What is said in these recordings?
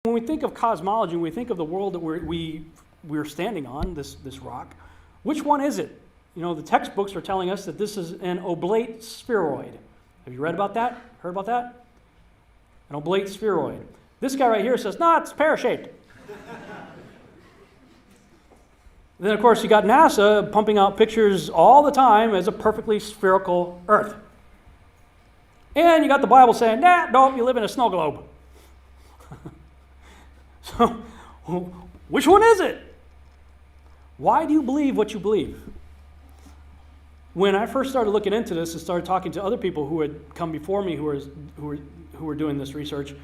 When we think of cosmology, when we think of the world that we're standing on, this rock, which one is it? You know, the textbooks are telling us that this is an oblate spheroid. Have you read about that? Heard about that? An oblate spheroid. This guy right here says, no, it's pear-shaped. Then, of course, you got NASA pumping out pictures all the time as a perfectly spherical Earth. And you got the Bible saying, nah, no, you live in a snow globe. So, which one is it? Why do you believe what you believe? When I first started looking into this and started talking to other people who had come before me who were doing this research,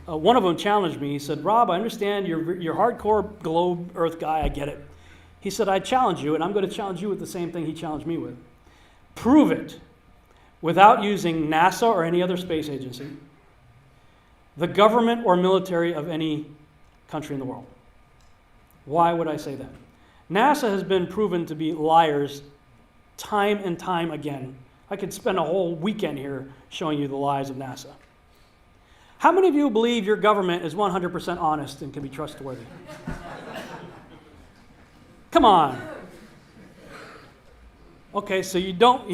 one of them challenged me. He said, Rob, I understand you're hardcore globe Earth guy, I get it. He said, I challenge you, and I'm going to challenge you with the same thing he challenged me with. Prove it without using NASA or any other space agency, the government or military of any country in the world. Why would I say that? NASA has been proven to be liars time and time again. I could spend a whole weekend here showing you the lies of NASA. How many of you believe your government is 100% honest and can be trustworthy? Come on. Okay, so you don't,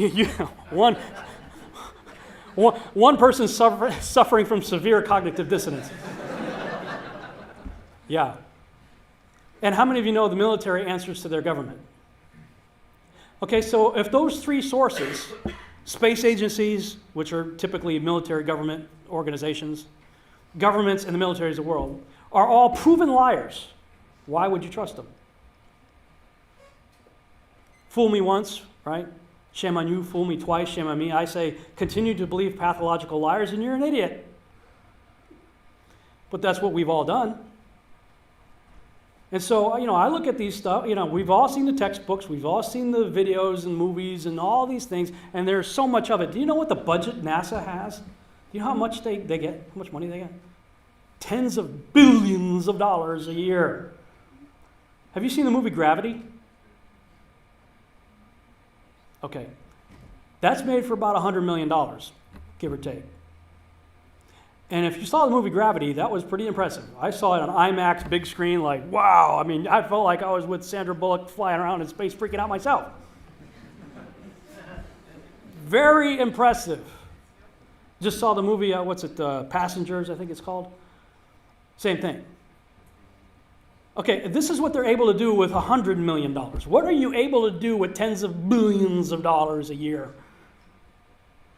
one person suffering from severe cognitive dissonance. Yeah. And how many of you know the military answers to their government? Okay, so if those three sources, space agencies, which are typically military government organizations, governments and the militaries of the world, are all proven liars, why would you trust them? Fool me once, right? Shame on you. Fool me twice, shame on me. I say, continue to believe pathological liars and you're an idiot. But that's what we've all done. And so, I look at these stuff, we've all seen the textbooks, we've all seen the videos and movies and all these things, and there's so much of it. Do you know what the budget NASA has? Do you know how much they get? How much money they get? Tens of billions of dollars a year. Have you seen the movie Gravity? Okay. That's made for about $100 million, give or take. And if you saw the movie Gravity, that was pretty impressive. I saw it on IMAX, big screen, like, wow. I mean, I felt like I was with Sandra Bullock flying around in space, freaking out myself. Very impressive. Just saw the movie, Passengers, I think it's called. Same thing. Okay, this is what they're able to do with $100 million. What are you able to do with tens of billions of dollars a year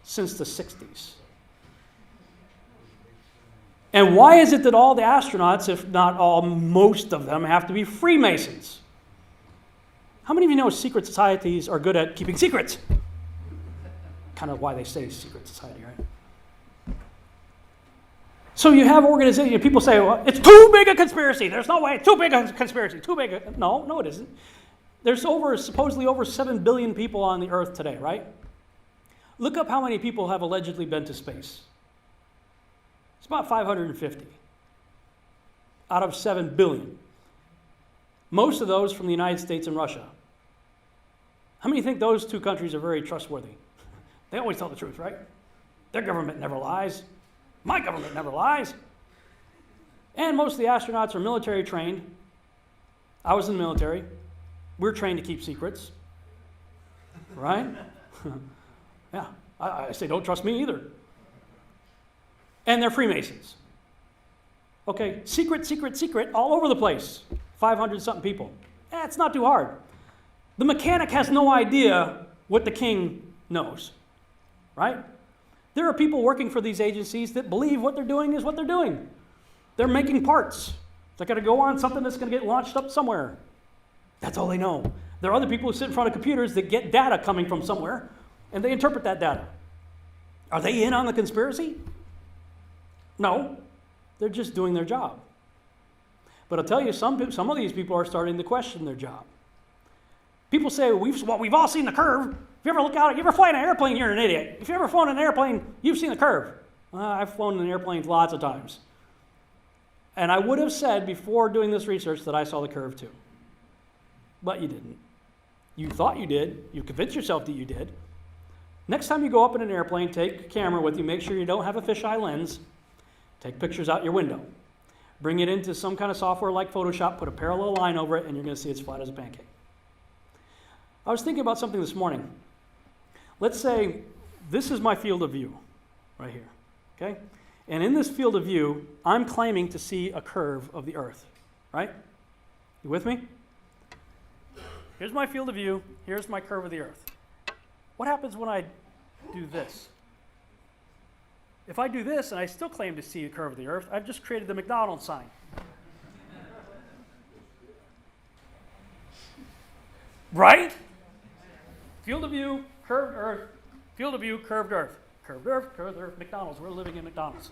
since the 60s? And why is it that all the astronauts, if not all, most of them, have to be Freemasons? How many of you know secret societies are good at keeping secrets? Kind of why they say secret society, right? So you have organizations, people say, well, it's too big a conspiracy. There's no way, too big a conspiracy, too big a... No, it isn't. There's supposedly over 7 billion people on the earth today, right? Look up how many people have allegedly been to space. It's about 550 out of 7 billion. Most of those from the United States and Russia. How many think those two countries are very trustworthy? They always tell the truth, right? Their government never lies. My government never lies. And most of the astronauts are military trained. I was in the military. We're trained to keep secrets. Right? Yeah. I say don't trust me either. And they're Freemasons. Okay, secret, all over the place. 500-something people. It's not too hard. The mechanic has no idea what the king knows, right? There are people working for these agencies that believe what they're doing is what they're doing. They're making parts. They're going to go on something that's going to get launched up somewhere. That's all they know. There are other people who sit in front of computers that get data coming from somewhere, and they interpret that data. Are they in on the conspiracy? No, they're just doing their job. But I'll tell you, some of these people are starting to question their job. People say, we've all seen the curve. If you ever look out, you ever fly in an airplane, you're an idiot. If you ever flown in an airplane, you've seen the curve. I've flown in airplanes lots of times. And I would have said before doing this research that I saw the curve too. But you didn't. You thought you did. You convinced yourself that you did. Next time you go up in an airplane, take a camera with you. Make sure you don't have a fisheye lens. Take pictures out your window. bring it into some kind of software like Photoshop, put a parallel line over it, and you're going to see it's flat as a pancake. I was thinking about something this morning. Let's say this is my field of view right here, okay? And in this field of view, I'm claiming to see a curve of the earth, right? You with me? Here's my field of view. Here's my curve of the earth. What happens when I do this? If I do this and I still claim to see the curve of the earth, I've just created the McDonald's sign. Right? Field of view, curved earth. Field of view, curved earth. Curved earth, McDonald's. We're living in McDonald's.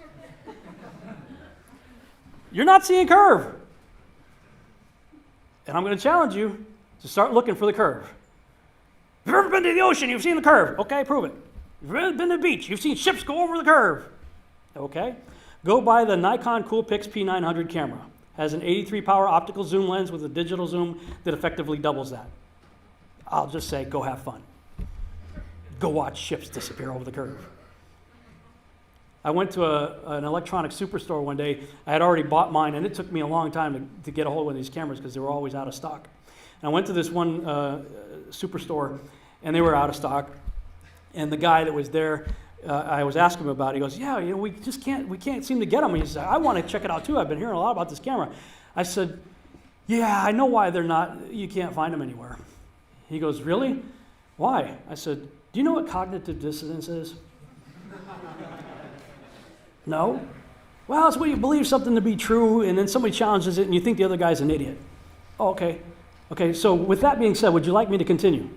You're not seeing curve. And I'm going to challenge you to start looking for the curve. If you've ever been to the ocean, you've seen the curve. Okay, prove it. If you've ever been to the beach, you've seen ships go over the curve. Okay. Go buy the Nikon Coolpix P900 camera. Has an 83 power optical zoom lens with a digital zoom that effectively doubles that. I'll just say, go have fun. Go watch ships disappear over the curve. I went to an electronic superstore one day. I had already bought mine, and it took me a long time to get a hold of one of these cameras because they were always out of stock. And I went to this one superstore, and they were out of stock. And the guy that was there, I was asking him about it. He goes, "Yeah, we can't seem to get them." He said, "I want to check it out too. I've been hearing a lot about this camera." I said, "Yeah, I know why you can't find them anywhere." He goes, "Really? Why?" I said, "Do you know what cognitive dissonance is?" No? Well, it's when you believe something to be true, and then somebody challenges it, and you think the other guy's an idiot. Oh, okay. Okay, so with that being said, would you like me to continue?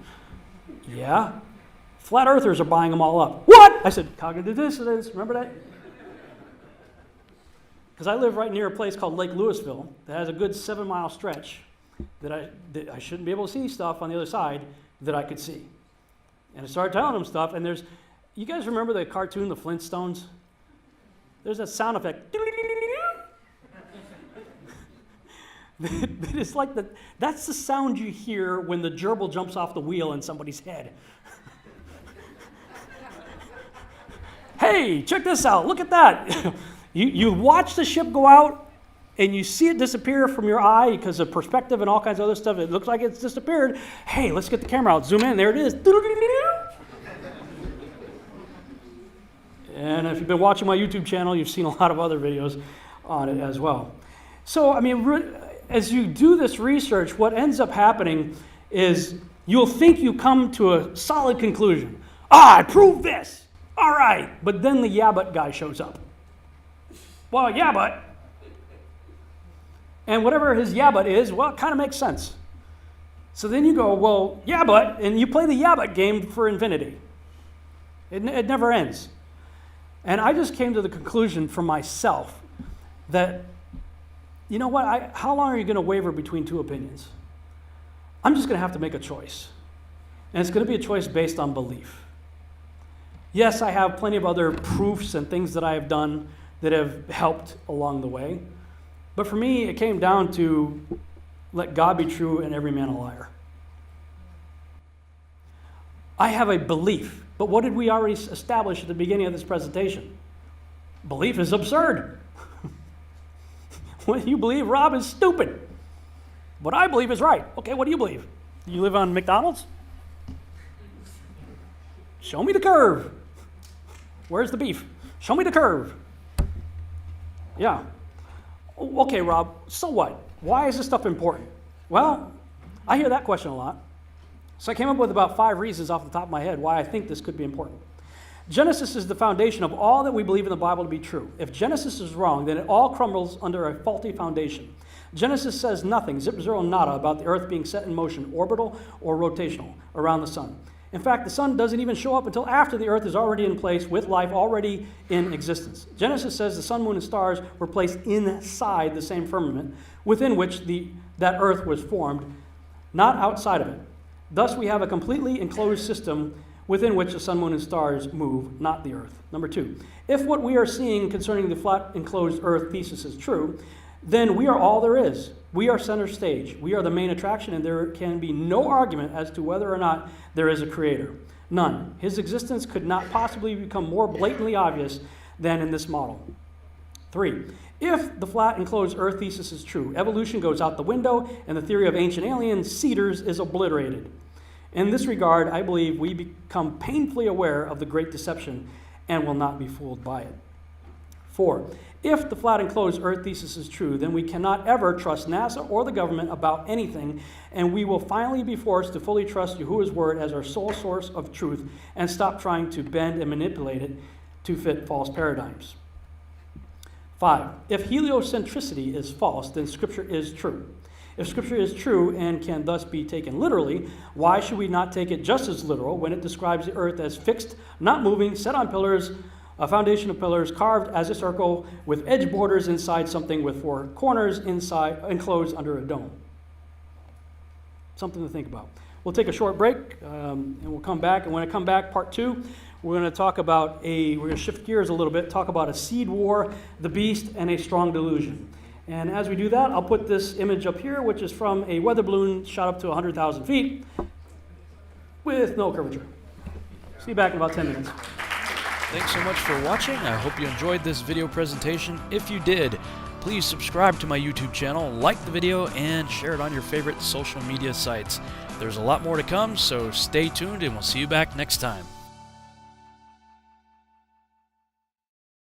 Yeah. Flat earthers are buying them all up. What? I said, cognitive dissonance. Remember that? Because I live right near a place called Lake Louisville that has a good 7-mile stretch that I shouldn't be able to see stuff on the other side that I could see. And I started telling them stuff, and you guys remember the cartoon, The Flintstones? There's that sound effect. It's like that's the sound you hear when the gerbil jumps off the wheel in somebody's head. Hey, check this out. Look at that. You watch the ship go out, and you see it disappear from your eye because of perspective and all kinds of other stuff. It looks like it's disappeared. Hey, let's get the camera out. Zoom in. There it is. And if you've been watching my YouTube channel, you've seen a lot of other videos on it as well. So, I mean, as you do this research, what ends up happening is you'll think you come to a solid conclusion. I proved this. All right. But then the yeah, but guy shows up. Well, yeah, but. And whatever his yeah, but is, well, it kind of makes sense. So then you go, well, yeah, but, and you play the yeah, but game for infinity. It never ends. And I just came to the conclusion for myself that, you know what, how long are you going to waver between two opinions? I'm just going to have to make a choice. And it's going to be a choice based on belief. Yes, I have plenty of other proofs and things that I have done that have helped along the way. But for me, it came down to let God be true and every man a liar. I have a belief. But what did we already establish at the beginning of this presentation? Belief is absurd. What you believe, Rob, is stupid. What I believe is right. Okay, what do you believe? Do you live on McDonald's? Show me the curve. Where's the beef? Show me the curve. Yeah. Okay, Rob, so what? Why is this stuff important? Well, I hear that question a lot. So I came up with about 5 reasons off the top of my head why I think this could be important. Genesis is the foundation of all that we believe in the Bible to be true. If Genesis is wrong, then it all crumbles under a faulty foundation. Genesis says nothing, zip, zero, nada, about the earth being set in motion, orbital or rotational, around the sun. In fact, the sun doesn't even show up until after the earth is already in place with life already in existence. Genesis says the sun, moon, and stars were placed inside the same firmament within which that earth was formed, not outside of it. Thus, we have a completely enclosed system within which the sun, moon, and stars move, not the earth. Number 2, if what we are seeing concerning the flat enclosed earth thesis is true, then we are all there is. We are center stage. We are the main attraction, and there can be no argument as to whether or not there is a creator. None. His existence could not possibly become more blatantly obvious than in this model. 3, If the flat enclosed Earth thesis is true, evolution goes out the window and the theory of ancient alien cedars is obliterated. In this regard, I believe we become painfully aware of the great deception and will not be fooled by it. 4. If the flat enclosed Earth thesis is true, then we cannot ever trust NASA or the government about anything, and we will finally be forced to fully trust Yahuwah's word as our sole source of truth and stop trying to bend and manipulate it to fit false paradigms. 5. If heliocentricity is false, then Scripture is true. If Scripture is true and can thus be taken literally, why should we not take it just as literal when it describes the earth as fixed, not moving, set on pillars, a foundation of pillars carved as a circle with edge borders inside something with 4 corners inside, enclosed under a dome? Something to think about. We'll take a short break and we'll come back. And when I come back, part 2, we're going to talk about we're going to shift gears a little bit, talk about a seed war, the beast, and a strong delusion. And as we do that, I'll put this image up here, which is from a weather balloon shot up to 100,000 feet with no curvature. See you back in about 10 minutes. Thanks so much for watching. I hope you enjoyed this video presentation. If you did, please subscribe to my YouTube channel, like the video, and share it on your favorite social media sites. There's a lot more to come, so stay tuned and we'll see you back next time.